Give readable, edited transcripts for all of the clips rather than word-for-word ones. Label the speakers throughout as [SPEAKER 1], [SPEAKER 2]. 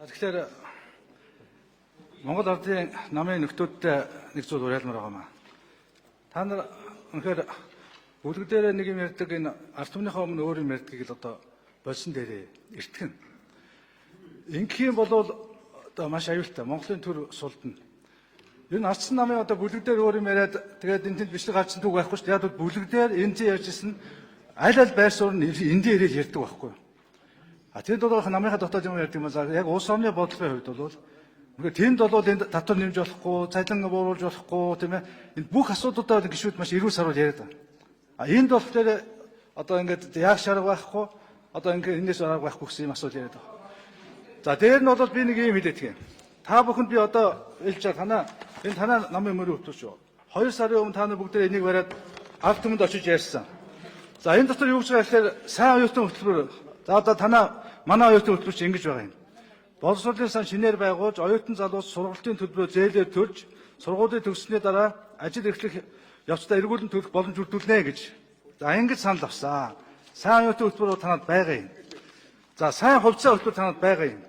[SPEAKER 1] Тэгэхээр Монгол Ардын намын нөхдүүдтэй нэг зүйл уриалмаар байгаа. Та нар үнэхээр бүлэг дээр нэг юм ярьдаг, энэ ард түмнийхээ өмнө өөр юм ярьдгийг л одоо болсон дээрээ эртгэн. Ингэх юм бол одоо маш аюултай. Монголын төр сулдна. Энэ ардсан намын одоо бүлэг дээр өөр юм яриад тэгээд энэ тэнд бичлэг гарсан түүх байхгүй шүү дээ. Яг бол бүлэг дээр энэ зэ ярьжсэн аль байр суурь нь эндээ ирээд ярьдаг байхгүй. Тэнд бол намынхаа дотоод юм ярьдаг юм аа. Яг улс орны бодлогын хувьд бол тэнд бол энд татвар нэмж болохгүй, цалин бууруулж болохгүй, тийм ээ. Энд бүх асуудлуудаа гişүүд маш эрүүл сарвал яриад байна. Энд болохоор одоо ингээд яг шарга байхгүй, одоо ингээд энэс арга байхгүй гэсэн юм асуулт яриад байна. За дээр нь бол би нэг юм хэлээд гин. Та бүхэнд би одоо хэлж байгаа танаа намын мөрөө өтөж шүү. 2 сарын өмнө та нар бүгд энийг бариад ард түмэнд очиж ярьсан. За энэ дотор юу гэж байгаа гэхээр сайн оюутан хөтөлбөр. За одоо манай оюутан хөтөлбөр чинь ингэж байгаа юм. Боловсролын сан шинээр байгуулж, оюутан залуус сургалтын төлбөрөө зээлээр төлж, сургуулийг төгссөний дараа ажил эрхлэх явцдаа эргүүлэн төлөх боломж бүрдүүлнэ гэж. За ингэж санал авсан. Сайн оюутан хөтөлбөр танад байгаа юм. За сайн хувьцаа хөтөлбөр танад байгаа юм.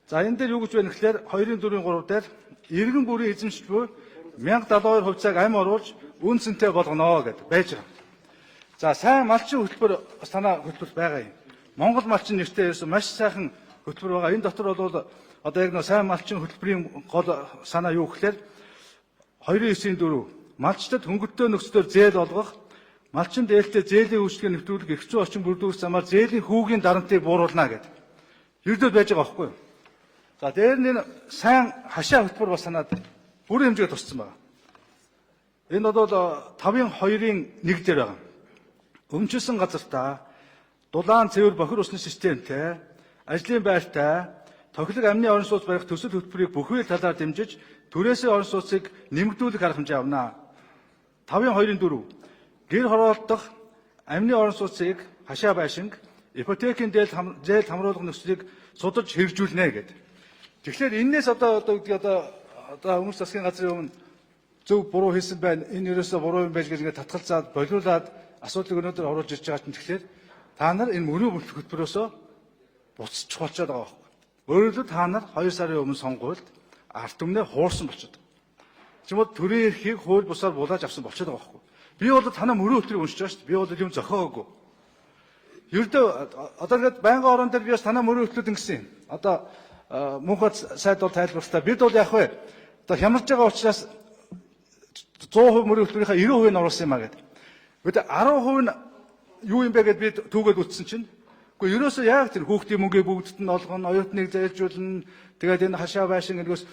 [SPEAKER 1] За энэ дээр юу гэж байна гэхээр 2-ын 4-ийн 3 дээр иргэн бүрийн эзэмшил буй 1072 хувьцааг амь оруулж үн цэнтэй болгоно гэж байж байгаа. За сайн малчин хөтөлбөр бас танаа хөтөлбөр байгаа юм. Монгол малчин нэртэй ерөөсөн маш сайхан хөтөлбөр байгаа. Энэ дотор бол одоо яг нэг сайн малчин хөтөлбөрийн гол санаа юу гэхээр 2.9-4 малчтад хөнгөлтөө нөхцөлөөр зээл олгох, малчин дээлтэй зээлийн үйлчлэгээ нэвтрүүлэх, эрх зүйн орчин бүрдүүлэх замаар зээлийн хүүгийн дарамтыг бууруулна гэдэг. Ердөө байж байгаа байхгүй юу? За дээр нь сайн хашаа хөтөлбөр бас санаад бүрэн хэмжээгээр туссан байна. Энэ бол 5-2-ын 1 дээр байгаа. Өмчилсөн газартаа дулаан цэвэр бохир усны системтэй, ажлын байртай, тохилог амны орон сууц барих төсөл хөтөлбөрийг бүхэл талаар дэмжиж, түрээсээ орон сууцыг нэмэгдүүлэх арга хэмжээ авна. 5-2-4 гэр хороолдох амны орон сууцыг хашаа байшинг, ипотекийн зээл хамруулах нөхцөлийг судалж хэрэгжүүлнэ гэдэг. Тэгэхээр энээс одоо өмнөх засгийн газрын өмнө зөв буруу хийсэн байна. Энэ ерөөсөө буруу юм байж гэж ингээд татгалзаад болиулаад асуудлыг өнөөдөр оруулж ирж байгаа чинь тэгэхээр та нар энэ мөрөө хөтөлбөрөөсөө буцчих болчиход байгаа байхгүй. Өөрөөр хэлбэл та нар 2 сарын өмнө сонгуульд ард түмнээ хуурсан болчиход байгаа. Чимээ төрийн эрхийг хууль бусаар булааж авсан болчиход байгаа байхгүй. Би бол танаа мөрөө хөтөлбөрийг уншиж байгаа шүү дээ. Би бол юм зохиогоогүй. Ердөө одоо ингээд байнгын орон дээр би бас танаа мөрөө хөтөлбөрд ингэсэн юм. Одоо мөнхөд сайд бол тайлбарлалтаа бид бол яг вэ одоо хямарж байгаа учраас 100% мөрөө хөтөлбөрийнхаа 90% нь оруулсан юм а гэдэг. Бид 10% нь юу юм бэ гэдээ би түүгээд үтсэн чинь. Гэхдээ ерөөсөө яг тэр хүүхдийн мөнгөө бүгдд нь олгоно, оюутныг зайлжуулна, тэгээд энэ хашаа байшин гэдгээс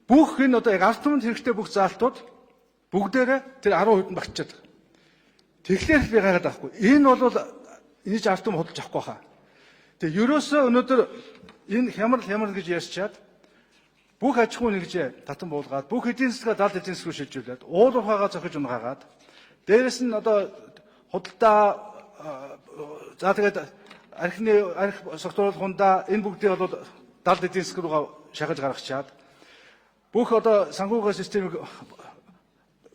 [SPEAKER 1] бүх энэ одоо яг ард түмэнд хэрэгтэй бүх заалтууд бүгдээрээ тэр 10% нь багтчихад байгаа. Тэгэхээр би гайхаад байхгүй. Энэ бол энийг ард түмэн худалдаж авахгүй хаа. Тэгээд ерөөсөө өнөөдөр энэ хямрал гэж ярьчаад бүх аж ахуй нэгжээ татан буулгаад, бүх эдийн засгаа далд эдийн засгуу шилжүүлээд, уул ухаагаа зохиж унгаагаад, дээрэс нь одоо худалдаа за тэгээд арх согтууруулах хундаа энэ бүгдийг бол далд эдийн засаг руугаа шахаж гаргачаад бүх одоо санхүүгийн системийг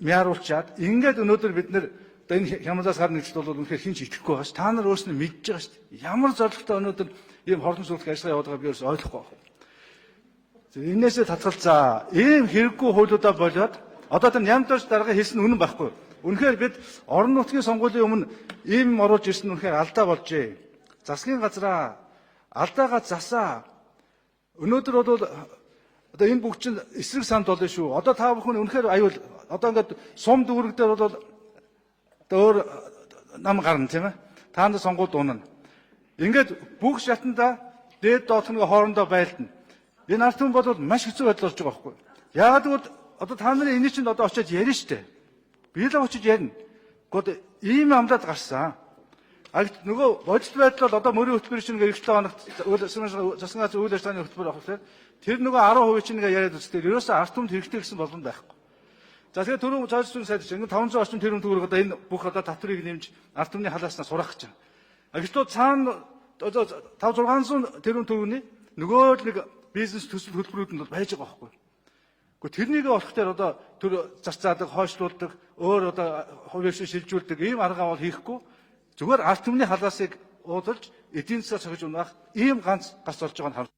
[SPEAKER 1] мяруулчаад ингээд өнөөдөр бид нэр энэ хямралаас гарна гэж бол үнэхээр хинч итгэхгүй байгаа ш. Та нар өөрснөө мэдж байгаа ш. Ямар зорилготой өнөөдөр ийм хордон суулгах ажиллагаа явуулдаг би өөрөөс ойлгохгүй байна. Энээсээ татгалзаа ийм хэрэггүй хуулиудаа болоод одоо тэр нямдаж дарга хэлсэн үнэн байхгүй. Үнэхээр бид орон нутгийн сонгуулийн өмнө ийм оруулж ирсэн үнэхээр алдаа болжээ. Засгийн газраа алдаагаа засаа. Өнөөдөр бол одоо энэ бүгд чинь эсрэг санд болно шүү. Одоо та бүхэн үнэхээр аюул одоо ингээд сум дүүрэг дээр бол өөр нам гарна тийм ээ. Та нар сонгуул дуунана. Ингээд бүх шатанда дээд доотхны хоорондоо байлдана. Энэ ард түмэн бол маш хэцүү байдал болж байгаа байхгүй. Яагаад гэвэл одоо та нарын энийг чинь одоо очиод ярина штэ. Би л очиж ярина. Гэхдээ ийм амлаад гарсан. Нөгөө бодит байдал бол одоо мөрийн хөтөлбөр чинь 7 хоногт засгийн газрын үйл ажиллагааны хөтөлбөр авах хэрэгтэй. Тэр нөгөө 10% чинь яриад үзтээ ерөөсөө ард түмэнд хэрэгтэй гэсэн боломж байхгүй. За тэгэхээр түрүүн цаашдын сайд чинь 500 орчим тэрбум төгрөг одоо энэ бүх одоо татврыг нэмж ард түмний халааснаас сурах гэж байна. Гэхдээ цаана одоо 500-600 тэрбум төгрөгийн нөгөө нэг бизнес төсөл хөтөлбөрүүд нь бол байж байгаа байхгүй. Гэхдээ тэрнийг олох дээр одоо төр зарцаадаг, хойшлуулдаг, өөр одоо хувийн шилжүүлдэг ийм арга бол хийхгүй. Зүгээр ард түмний халаасыг уудалж эдийн засаг сахиж унах ийм ганц гарц болж байгааг